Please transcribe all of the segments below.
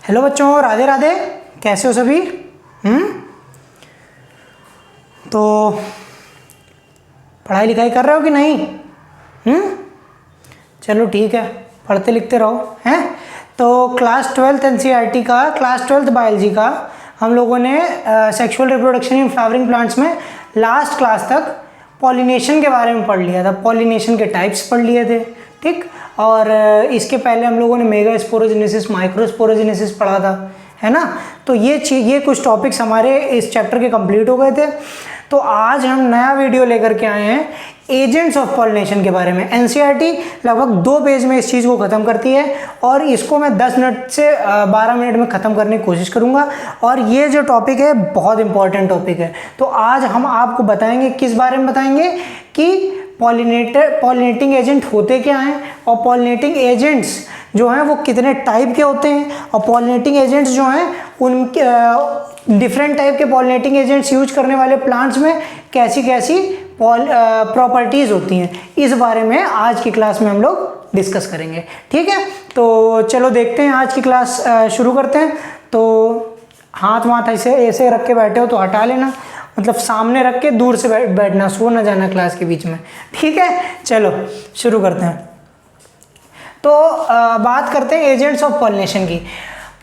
Hello बच्चों, राधे राधे। कैसे हो सभी? तो पढ़ाई लिखाई कर रहे हो कि नहीं? चलो ठीक है, पढ़ते लिखते रहो हैं। तो क्लास 12th एनसीईआरटी का, क्लास 12th बायोलॉजी का हम लोगों ने sexual reproduction in flowering plants में लास्ट क्लास तक पॉलिनेशन के बारे में पढ़ लिया था। पॉलिनेशन के टाइप्स पढ़ लिए थे, ठीक। और इसके पहले हम लोगों ने मेगा स्पोरोजेनेसिस, माइक्रो स्पोरोजेनेसिस पढ़ा था, है ना। तो ये कुछ टॉपिक्स हमारे इस चैप्टर के कंप्लीट हो गए थे। तो आज हम नया वीडियो लेकर के आए हैं एजेंट्स ऑफ पॉलिनेशन के बारे में। एनसीईआरटी लगभग 2 पेज में इस चीज़ को ख़त्म करती है और इसको मैं 10 मिनट से 12 मिनट में ख़त्म करने की कोशिश करूँगा। और ये जो टॉपिक है बहुत इंपॉर्टेंट टॉपिक है। तो आज हम आपको बताएंगे, किस बारे में बताएंगे कि पॉलिनेटिंग एजेंट होते क्या हैं और पॉलिनेटिंग एजेंट्स जो हैं वो कितने टाइप के होते हैं, और पॉलिनेटिंग एजेंट्स जो हैं उनके डिफरेंट टाइप के पॉलिनेटिंग एजेंट्स यूज करने वाले प्लांट्स में कैसी कैसी प्रॉपर्टीज़ होती हैं, इस बारे में आज की क्लास में हम लोग डिस्कस करेंगे, ठीक है। तो चलो देखते हैं, आज की क्लास शुरू करते हैं। तो हाथ ऐसे रख के बैठे हो तो हटा लेना, मतलब सामने रख के दूर से बैठना, सो ना जाना क्लास के बीच में, ठीक है। चलो शुरू करते हैं। तो बात करते हैं एजेंट्स ऑफ पॉलिनेशन की।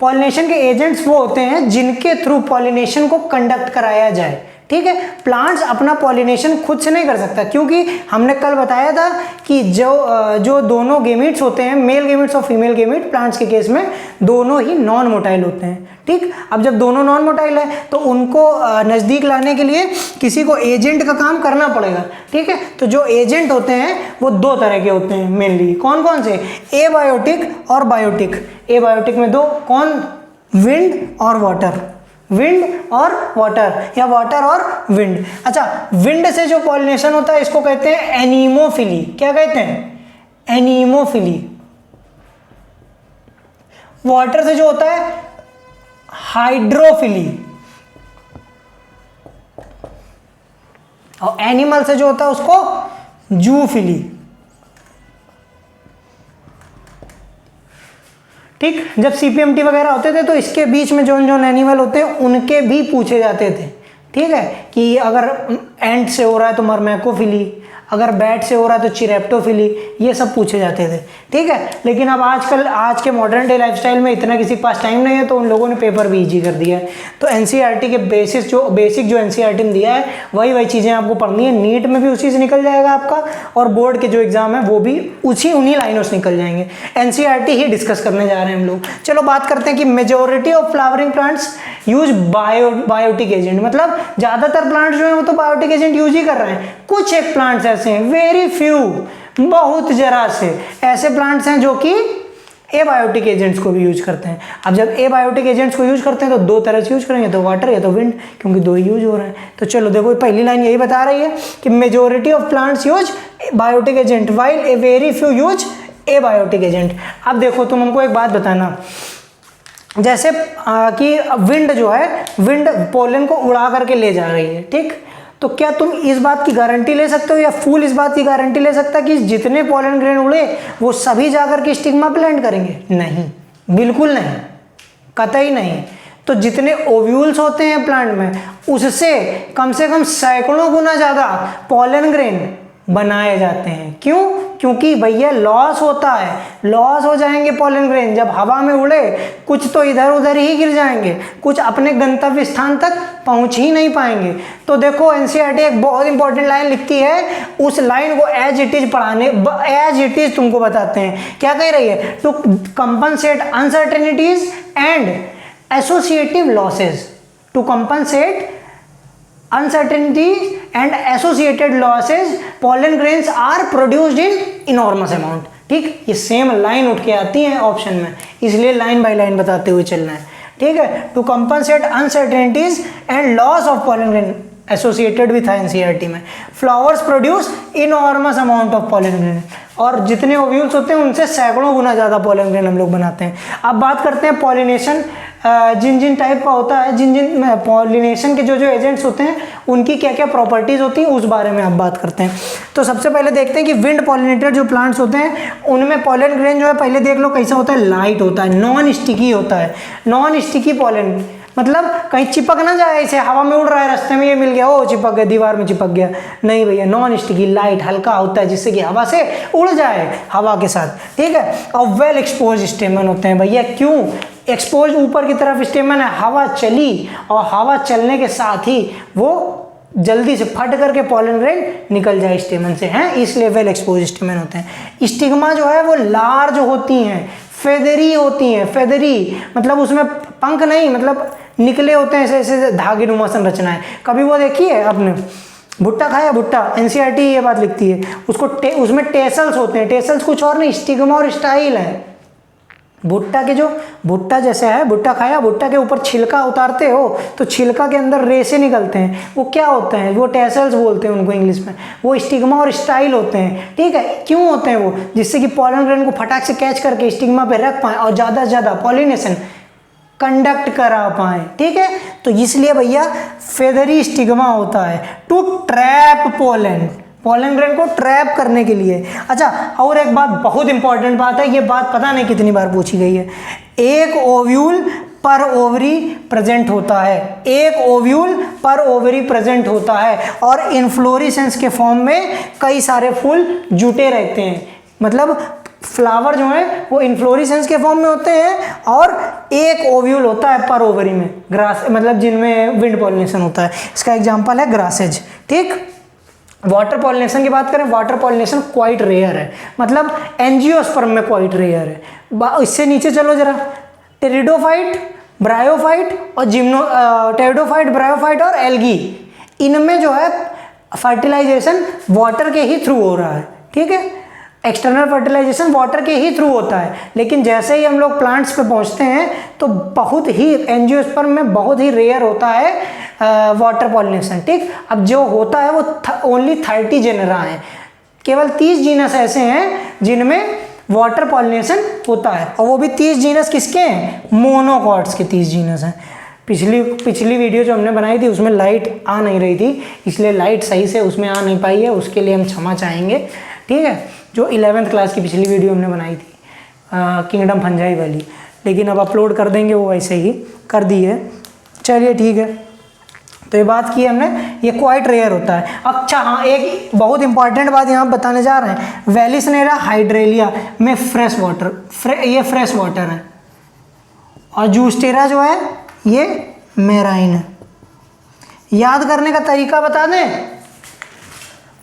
पॉलिनेशन के एजेंट्स वो होते हैं जिनके थ्रू पॉलिनेशन को कंडक्ट कराया जाए, ठीक है। प्लांट्स अपना पॉलिनेशन खुद से नहीं कर सकता, क्योंकि हमने कल बताया था कि जो दोनों गेमीट्स होते हैं, मेल गेमीट्स और फीमेल गेमीट, प्लांट्स के केस में दोनों ही नॉन मोटाइल होते हैं, ठीक। अब जब दोनों नॉन मोटाइल है तो उनको नज़दीक लाने के लिए किसी को एजेंट का काम करना पड़ेगा, ठीक है। तो जो एजेंट होते हैं वो 2 तरह के होते हैं मेनली। कौन कौन से? एबायोटिक और बायोटिक। एबायोटिक में 2, कौन? विंड और वाटर। विंड और वाटर, या वाटर और विंड। अच्छा, विंड से जो पॉलिनेशन होता है इसको कहते हैं एनीमोफिली। क्या कहते हैं? एनीमोफिली। वाटर से जो होता है हाइड्रोफिली, और एनिमल से जो होता है उसको जूफिली, ठीक। जब सीपीएमटी वगैरह होते थे तो इसके बीच में जो एनिमल होते हैं उनके भी पूछे जाते थे, ठीक है। कि अगर एंट से हो रहा है तो मर्मैकोफिली, अगर बैट से हो रहा है तो चिरेप्टोफिली, ये सब पूछे जाते थे, ठीक है। लेकिन अब आजकल आज के मॉडर्न डे लाइफस्टाइल में इतना किसी के पास टाइम नहीं है, तो उन लोगों ने पेपर भी इजी कर दिया है। तो एनसीईआरटी के बेसिक जो एनसीईआरटी ने दिया है वही चीज़ें आपको पढ़नी है। नीट में भी उसी से निकल जाएगा आपका, और बोर्ड के जो एग्जाम है वो भी उन्हीं लाइनों से निकल जाएंगे। एनसीईआरटी ही डिस्कस करने जा रहे हैं हम लोग। चलो बात करते हैं कि majority of flowering plants use biotic agent, मतलब ज़्यादातर प्लांट्स जो है वो तो बायोटिक एजेंट यूज ही कर रहे हैं। कुछ एक प्लांट्स ऐसे हैं, वेरी फ्यू, बहुत जरा से ऐसे प्लांट्स हैं जो कि एबायोटिक एजेंट्स को भी यूज करते हैं। अब जब एबायोटिक एजेंट्स को यूज करते हैं तो 2 तरह से यूज करेंगे, तो वाटर या तो विंड, क्योंकि 2 ही यूज हो रहे हैं। तो चलो देखो, पहली लाइन यही बता रही है कि majority of plants use biotic agent while a very few use abiotic agent. अब देखो, तुम हमको एक बात बताना, जैसे कि विंड जो है, विंड पोलन को उड़ा करके ले जा रही है, ठीक। तो क्या तुम इस बात की गारंटी ले सकते हो, या फूल इस बात की गारंटी ले सकता है कि जितने पोलन ग्रेन उड़े वो सभी जाकर के स्टिग्मा पे लैंड करेंगे? नहीं, बिल्कुल नहीं, कतई नहीं। तो जितने ओव्यूल्स होते हैं प्लांट में उससे कम से कम सैकड़ों गुना ज़्यादा पोलन ग्रेन बनाए जाते हैं। क्यों? क्योंकि भैया लॉस होता है, लॉस हो जाएंगे पोलन ग्रेन। जब हवा में उड़े कुछ तो इधर उधर ही गिर जाएंगे, कुछ अपने गंतव्य स्थान तक पहुंच ही नहीं पाएंगे। तो देखो, एनसीईआरटी एक बहुत इंपॉर्टेंट लाइन लिखती है, उस लाइन को एज इट इज तुमको बताते हैं। क्या कह रही है? To compensate uncertainties and associative losses. To compensate uncertainties and associated losses, pollen grains are produced in enormous amount, ठीक। ये सेम लाइन उठ के आती है ऑप्शन में, इसलिए लाइन बाय लाइन बताते हुए चलना है, ठीक है। To compensate uncertainties and loss of pollen grain associated भी था एनसीईआरटी में। Flowers produce enormous amount of pollen grain, और जितने ओव्यूल्स होते हैं उनसे सैकड़ों गुना ज़्यादा पॉलन ग्रेन हम लोग बनाते हैं। अब बात करते हैं पॉलिनेशन, जिन जिन टाइप का होता है, जिन जिन पॉलिनेशन के जो जो एजेंट्स होते हैं उनकी क्या क्या प्रॉपर्टीज़ होती हैं उस बारे में आप बात करते हैं। तो सबसे पहले देखते हैं कि विंड पॉलिनेटेड जो प्लांट्स होते हैं उनमें पॉलन ग्रेन जो है, पहले देख लो कैसा होता है, लाइट होता है, नॉन स्टिकी होता है। नॉन स्टिकी पॉलन मतलब कहीं चिपक ना जाए, ऐसे हवा में उड़ रहा है, रास्ते में ये मिल गया, ओ चिपक गया, दीवार में चिपक गया, नहीं भैया, नॉन स्टिकी, लाइट हल्का होता है जिससे कि हवा से उड़ जाए हवा के साथ, ठीक है। और वेल एक्सपोज स्टेमन होते हैं भैया, क्यों एक्सपोज ऊपर की तरफ स्टेमन है, हवा चली और हवा चलने के साथ ही वो जल्दी से फट करके पॉलन ग्रेन निकल जाए स्टेमन से, हैं, इसलिए वेल एक्सपोज स्टेमन होते हैं। स्टिग्मा जो है वो लार्ज होती हैं, फेदरी होती हैं, फेदरी मतलब उसमें पंख नहीं, मतलब निकले होते हैं, ऐसे ऐसे धागे नुमा संरचना है। कभी वो देखी है आपने, भुट्टा खाया, भुट्टा, एनसीईआरटी ये बात लिखती है, उसको उसमें टेसल्स होते हैं, टेसल्स कुछ और नहीं, स्टिग्मा और स्टाइल है। भुट्टा के जो भुट्टा जैसे है, भुट्टा खाया, भुट्टा के ऊपर छिलका उतारते हो तो छिलका के अंदर रेसे निकलते हैं, वो क्या होते हैं, वो टेसल्स बोलते हैं उनको इंग्लिश में, वो स्टिग्मा और स्टाइल होते हैं, ठीक है। क्यों होते हैं वो, जिससे कि पॉलन ग्रेन को फटाक से कैच करके स्टिग्मा पे रख पाए और ज़्यादा से ज़्यादा पॉलिनेशन कंडक्ट करा पाए, ठीक है। तो इसलिए भैया फेदरी स्टिग्मा होता है to trap pollen, pollen grain को ट्रैप करने के लिए। अच्छा, और एक बात बहुत इंपॉर्टेंट बात है, ये बात पता नहीं कितनी बार पूछी गई है, एक ओव्यूल पर ओवरी प्रेजेंट होता है, एक ओव्यूल पर ओवरी प्रेजेंट होता है, और इन्फ्लोरेसेंस के फॉर्म में कई सारे फूल जुटे रहते हैं, मतलब फ्लावर जो है वो इन्फ्लोरेसेंस के फॉर्म में होते हैं और एक ओव्यूल होता है पर ओवरी में, ग्रास मतलब जिनमें विंड पॉलिनेशन होता है। इसका एग्जांपल है ग्रासेज, ठीक। वाटर पॉलिनेशन की बात करें, वाटर पॉलिनेशन क्वाइट रेयर है, मतलब एंजियोस्पर्म में क्वाइट रेयर है। इससे नीचे चलो जरा, टेरिडोफाइट, ब्रायोफाइट और टेरिडोफाइट, ब्रायोफाइट और एल्गी, इनमें जो है फर्टिलाइजेशन वाटर के ही थ्रू हो रहा है, ठीक है। एक्सटर्नल फर्टिलाइजेशन वाटर के ही थ्रू होता है, लेकिन जैसे ही हम लोग प्लांट्स पे पहुंचते हैं तो बहुत ही एंजियोस्पर्म में बहुत ही रेयर होता है वाटर पॉलिनेशन, ठीक। अब जो होता है वो ओनली 30 जेनरा है, केवल 30 जीनस ऐसे हैं जिनमें वाटर पॉलिनेशन होता है, और वो भी 30 जीनस किसके हैं, मोनोकॉट्स के 30 जीनस हैं। पिछली वीडियो जो हमने बनाई थी उसमें लाइट आ नहीं रही थी, इसलिए लाइट सही से उसमें आ नहीं पाई है, उसके लिए हम क्षमा चाहेंगे, ठीक है। जो 11th क्लास की पिछली वीडियो हमने बनाई थी किंगडम फंजाई वाली, लेकिन अब अपलोड कर देंगे, वो वैसे ही कर दी है, चलिए ठीक है। तो ये बात की हमने, ये क्वाइट रेयर होता है। अच्छा हाँ, एक बहुत इंपॉर्टेंट बात यहाँ बताने जा रहे हैं, वेलिसनेरा हाइड्रेलिया में फ्रेश वाटर, ये फ्रेश वाटर है, और जूस्टेरा जो है ये मेराइन है। याद करने का तरीका बता दें,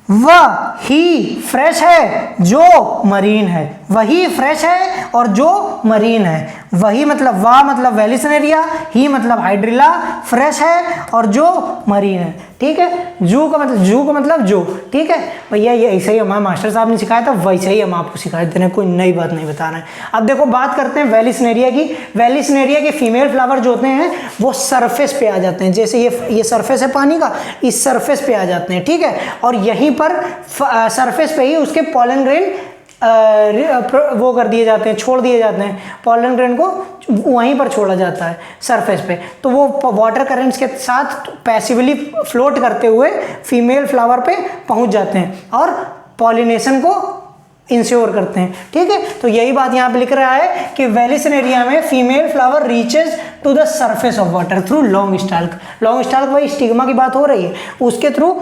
वह ही फ्रेश है जो मरीन है, वही फ्रेश है और जो मरीन है, वही मतलब वाह मतलब वेलिसनेरिया, ही मतलब हाइड्रिला, फ्रेश है और जो मरीन है, ठीक है। जू का मतलब जो, ठीक है भैया, ये ऐसे ही हमारे मास्टर साहब ने सिखाया था, वैसे ही हम आपको सिखा देते हैं, कोई नई बात नहीं बता रहे हैं। अब देखो बात करते हैं वेलिसनेरिया की। वेलिसनेरिया के फीमेल फ्लावर जो होते हैं वो सरफेस पे आ जाते हैं, जैसे ये सरफेस है पानी का, इस सरफेस पे आ जाते हैं, ठीक है। और यहीं पर सरफेस पे ही उसके पॉलन ग्रेन वो कर दिए जाते हैं, छोड़ दिए जाते हैं, पॉलन ग्रेन को वहीं पर छोड़ा जाता है सरफेस पे, तो वो वाटर करेंट्स के साथ पैसिवली फ्लोट करते हुए फीमेल फ्लावर पे पहुंच जाते हैं और पॉलिनेशन को इंश्योर करते हैं, ठीक है। तो यही बात यहाँ पे लिख रहा है कि वेलिसनेरिया में female flower reaches to the surface of water through long stalk, long stalk वही स्टिग्मा की बात हो रही है, उसके through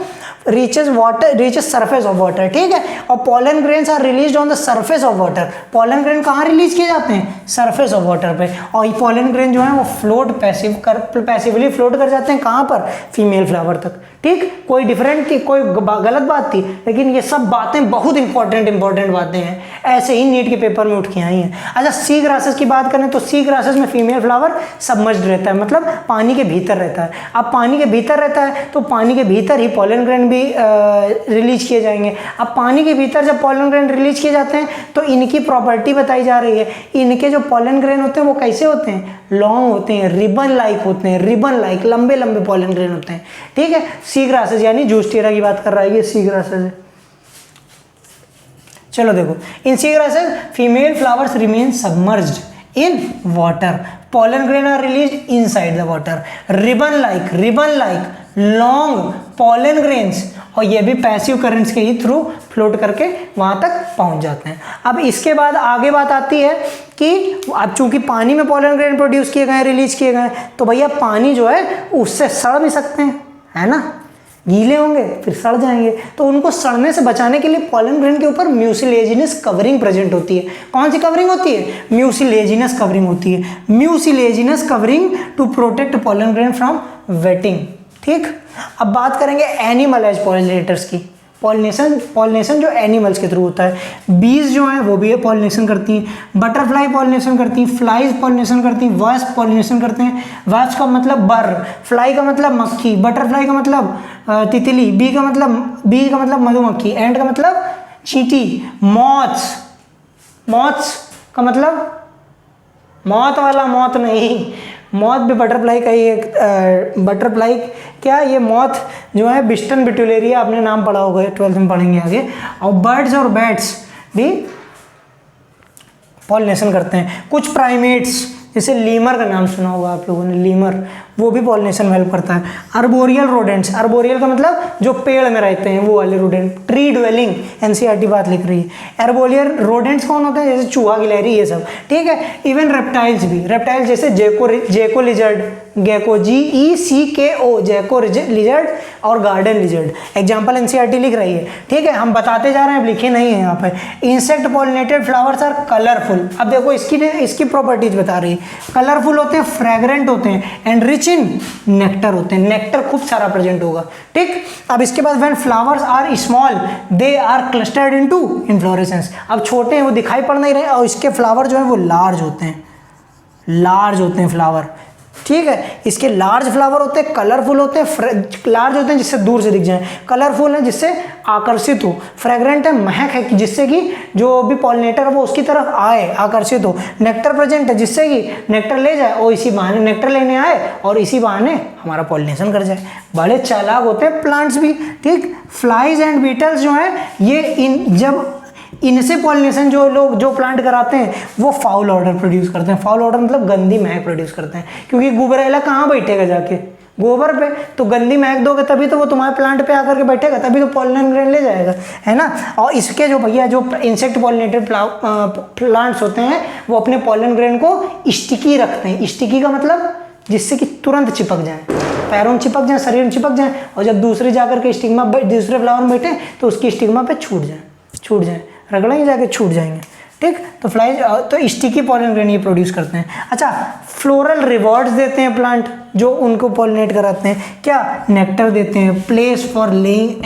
reaches surface of water, ठीक है। और pollen grains are released on the surface of water, pollen grain कहाँ रिलीज किए जाते हैं, सरफेस ऑफ वाटर पे, और ये पॉलन ग्रेन जो है वो पैसिवली फ्लोट कर जाते हैं कहाँ पर, फीमेल फ्लावर तक, ठीक। कोई डिफरेंट थी, कोई गलत बात थी, लेकिन ये सब बातें बहुत इंपॉर्टेंट बातें हैं, ऐसे ही नीट के पेपर में उठ के आई हैं। अच्छा, सी ग्रासेस की बात करें तो सी ग्रासेस में फीमेल फ्लावर सबमर्ज्ड रहता है, मतलब पानी के भीतर रहता है। अब पानी के भीतर रहता है तो पानी के भीतर ही पॉलन ग्रेन भी रिलीज किए जाएंगे। अब पानी के भीतर जब पॉलन ग्रेन रिलीज किए जाते हैं तो इनकी प्रॉपर्टी बताई जा रही है, इनके जो पॉलन ग्रेन होते हैं वो कैसे होते हैं, लॉन्ग होते हैं, रिबन लाइक होते हैं, रिबन लाइक लंबे लंबे पॉलन ग्रेन होते हैं, ठीक है। सी ग्रासेस यानी जूस्टियरा की बात कर रहा है, ये सी ग्रासेस है। चलो देखो, in sea grasses female flowers remain submerged in water, pollen grain are released inside the water, ribbon like long pollen grains, और ये भी पैसिव करंट्स के ही थ्रू फ्लोट करके वहां तक पहुंच जाते हैं। अब इसके बाद आगे बात आती है कि अब चूंकि पानी में pollen grain प्रोड्यूस किए गए, रिलीज किए गए, तो भैया पानी जो है उससे सड़ भी सकते हैं, है ना, गीले होंगे फिर सड़ जाएंगे, तो उनको सड़ने से बचाने के लिए पॉलन ग्रेन के ऊपर म्यूसिलेजिनस कवरिंग प्रेजेंट होती है। कौन सी कवरिंग होती है? म्यूसिलेजिनस कवरिंग होती है, mucilaginous covering to protect pollen grain from wetting. ठीक, अब बात करेंगे एनिमल एज पॉलिनेटर्स की। पॉलिनेशन जो एनिमल्स के थ्रू होता है, बीज जो है वो भी पॉलिनेशन करती हैं, बटरफ्लाई पॉलिनेशन करती हैं, फ्लाइज पॉलिनेशन करती हैं, वास्प पॉलिनेशन करते हैं। वास्प का मतलब बर, फ्लाई का मतलब मक्खी, बटरफ्लाई का मतलब तितली, बी का मतलब मधुमक्खी, एंड का मतलब चींटी, मॉथ्स का मतलब मौत वाला मौत नहीं, मौत भी बटरफ्लाई का ही एक बटरफ्लाई क्या, ये मौत जो है बिस्टन बिट्यूलेरिया, आपने नाम पढ़ा होगा, 12th में पढ़ेंगे आगे। और बर्ड्स और बैट्स भी पॉलिनेशन करते हैं। कुछ प्राइमेट्स जैसे लीमर का नाम सुना होगा आप लोगों ने, लीमर, वो भी पॉलिनेशन में हेल्प करता है। अर्बोरियल रोडेंट्स, अर्बोरियल का मतलब जो पेड़ में रहते हैं वो वाले रोडेंट, ट्री ड्वेलिंग, एनसीईआरटी बात लिख रही है। अर्बोरियल रोडेंट्स कौन होते हैं? जैसे चूहा, गिलहरी, ये सब। ठीक है, इवन रेप्टाइल्स भी, रेप्टाइल्स जैसे जेको लिजर्ड, गेको, GECKO, जेको लिजर्ड और गार्डन लिजर्ड। एग्जाम्पल एनसीईआरटी लिख रही है। ठीक है, हम बताते जा रहे हैं, अब लिखे नहीं है यहाँ पे। Insect pollinated flowers are colourful. अब देखो इसकी प्रॉपर्टीज बता रही है, कलरफुल होते हैं, फ्रेग्रेंट होते हैं, एंड रिच इन नेक्टर होते हैं, नेक्टर खूब सारा प्रेजेंट होगा। ठीक, अब इसके बाद when flowers are small they are clustered into inflorescence. अब छोटे हैं वो दिखाई पड़ नहीं रहे, और इसके फ्लावर जो है वो लार्ज होते हैं फ्लावर। ठीक है, इसके लार्ज फ्लावर होते हैं, कलरफुल होते हैं, लार्ज होते हैं जिससे दूर से दिख जाए, कलरफुल है जिससे आकर्षित हो, फ्रेग्रेंट है, महक है जिससे कि जो भी पॉलिनेटर है वो उसकी तरफ आए, आकर्षित हो, नेक्टर प्रेजेंट है जिससे कि नेक्टर ले जाए और इसी बहाने नेक्टर लेने आए और इसी बहाने हमारा पॉलिनेशन कर जाए। बड़े चालाक होते हैं प्लांट्स भी। ठीक, फ्लाइज एंड बीटल्स जो है ये जब इनसे पॉलिनेशन जो प्लांट कराते हैं वो फाउल ऑर्डर प्रोड्यूस करते हैं। फाउल ऑर्डर मतलब गंदी महक प्रोड्यूस करते हैं, क्योंकि गुबरेला कहाँ बैठेगा जाके? गोबर पे। तो गंदी महक दोगे तभी तो वो तुम्हारे प्लांट पे आकर के बैठेगा, तभी तो पॉलिनेशन ग्रेन ले जाएगा, है ना। और इसके जो भैया जो इंसेक्ट पॉलिनेटेड प्लांट्स होते हैं वो अपने पॉलिनेशन ग्रेन को स्टिकी रखते हैं। स्टिकी का मतलब जिससे कि तुरंत चिपक जाए, पैरों में चिपक जाए, शरीर में चिपक जाए, और जब दूसरी जाकर के स्टिग्मा दूसरे फ्लावर में बैठे तो उसकी स्टिग्मा पे छूट जाए, रगड़ेंगे जाके छूट जाएंगे। ठीक, तो फ्लाइज तो स्टिकी पॉलन ग्रेन ये प्रोड्यूस करते हैं। अच्छा, फ्लोरल रिवॉर्ड्स देते हैं प्लांट जो उनको पॉलिनेट कराते हैं। क्या? नेक्टर देते हैं, प्लेस फॉर लेइंग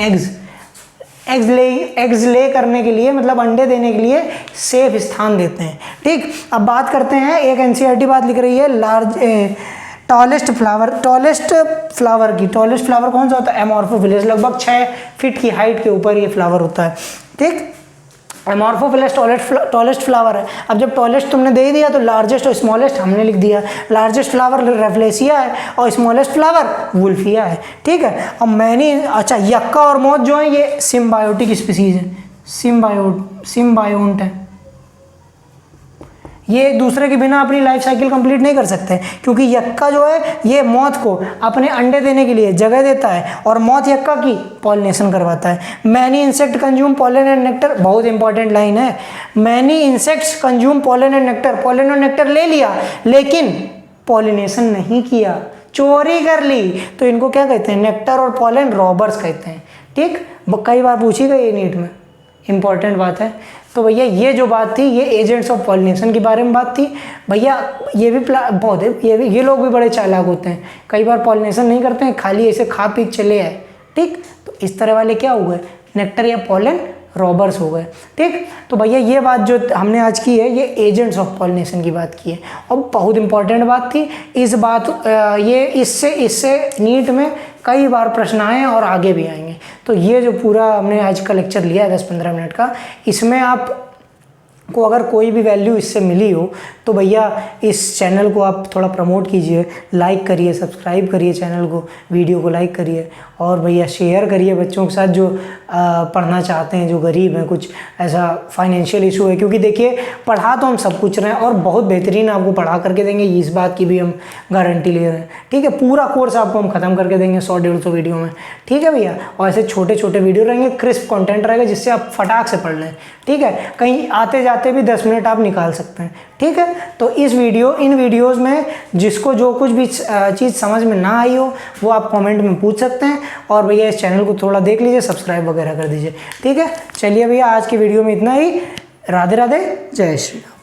एग्स ले करने के लिए, मतलब अंडे देने के लिए सेफ स्थान देते हैं। ठीक, अब बात करते हैं, एक एनसीईआरटी बात लिख रही है टॉलेस्ट फ्लावर की। टॉलेस्ट फ्लावर कौन सा होता है? एमॉर्फोफिलिस, लगभग 6 फीट की हाइट के ऊपर ये फ्लावर होता है। ठीक, एमॉर्फोफिलिस टॉलेस्ट फ्लावर है। अब जब टॉलेस्ट तुमने दे दिया तो लार्जेस्ट और स्मॉलेस्ट हमने लिख दिया। लार्जेस्ट फ्लावर रेफ्लेसिया है और स्मॉलेस्ट फ्लावर वुल्फिया है। ठीक है, अब मैंने अच्छा यक्का और मोथ जो है ये सिम्बायोटिक स्पीसीज है, सिम्बायोंट है। ये एक दूसरे के बिना अपनी लाइफ साइकिल कंप्लीट नहीं कर सकते, क्योंकि यक्का जो है ये मौत को अपने अंडे देने के लिए जगह देता है और मौत यक्का की पॉलिनेशन करवाता है। Many insect consume pollen and nectar, बहुत इंपॉर्टेंट लाइन है। Many insects consume pollen and nectar, pollen और नेक्टर ले लिया लेकिन पॉलिनेशन नहीं किया, चोरी कर ली, तो इनको क्या कहते हैं? नेक्टर और पॉलन रॉबर्स कहते हैं। ठीक, कई बार पूछी गई ये नीट में, इंपॉर्टेंट बात है। तो भैया ये जो बात थी ये एजेंट्स ऑफ पॉलिनेशन के बारे में बात थी। भैया ये भी बहुत है, ये लोग भी बड़े चालाक होते हैं, कई बार पॉलिनेशन नहीं करते हैं, खाली ऐसे खा पी चले आए। ठीक, तो इस तरह वाले क्या हो गए? नेक्टर या पॉलन रॉबर्स हो गए। ठीक, तो भैया ये बात जो हमने आज की है ये एजेंट्स ऑफ पॉलिनेशन की बात की है, और बहुत इंपॉर्टेंट बात थी। इस बात ये इससे नीट में कई बार प्रश्न आए और आगे भी आएंगे। तो ये जो पूरा हमने आज का लेक्चर लिया है 10-15 मिनट का, इसमें आप को अगर कोई भी वैल्यू इससे मिली हो तो भैया इस चैनल को आप थोड़ा प्रमोट कीजिए, लाइक करिए, सब्सक्राइब करिए चैनल को, वीडियो को लाइक करिए और भैया शेयर करिए बच्चों के साथ जो पढ़ना चाहते हैं, जो गरीब हैं, कुछ ऐसा फाइनेंशियल इशू है। क्योंकि देखिए पढ़ा तो हम सब कुछ रहे हैं और बहुत बेहतरीन आपको पढ़ा करके देंगे, इस बात की भी हम गारंटी ले रहे हैं। ठीक है, पूरा कोर्स आपको हम ख़त्म करके देंगे 100-150 वीडियो में। ठीक है भैया, और ऐसे छोटे छोटे वीडियो रहेंगे, क्रिस्प कंटेंट रहेगा जिससे आप फटाक से पढ़ लें। ठीक है, कहीं आते जाते भी 10 मिनट आप निकाल सकते हैं। ठीक है, तो इन वीडियोस में जिसको जो कुछ भी चीज़ समझ में ना आई हो वो आप कमेंट में पूछ सकते हैं और भैया इस चैनल को थोड़ा देख लीजिए, सब्सक्राइब वगैरह कर दीजिए। ठीक है, चलिए भैया आज की वीडियो में इतना ही। राधे राधे, जय श्री राम।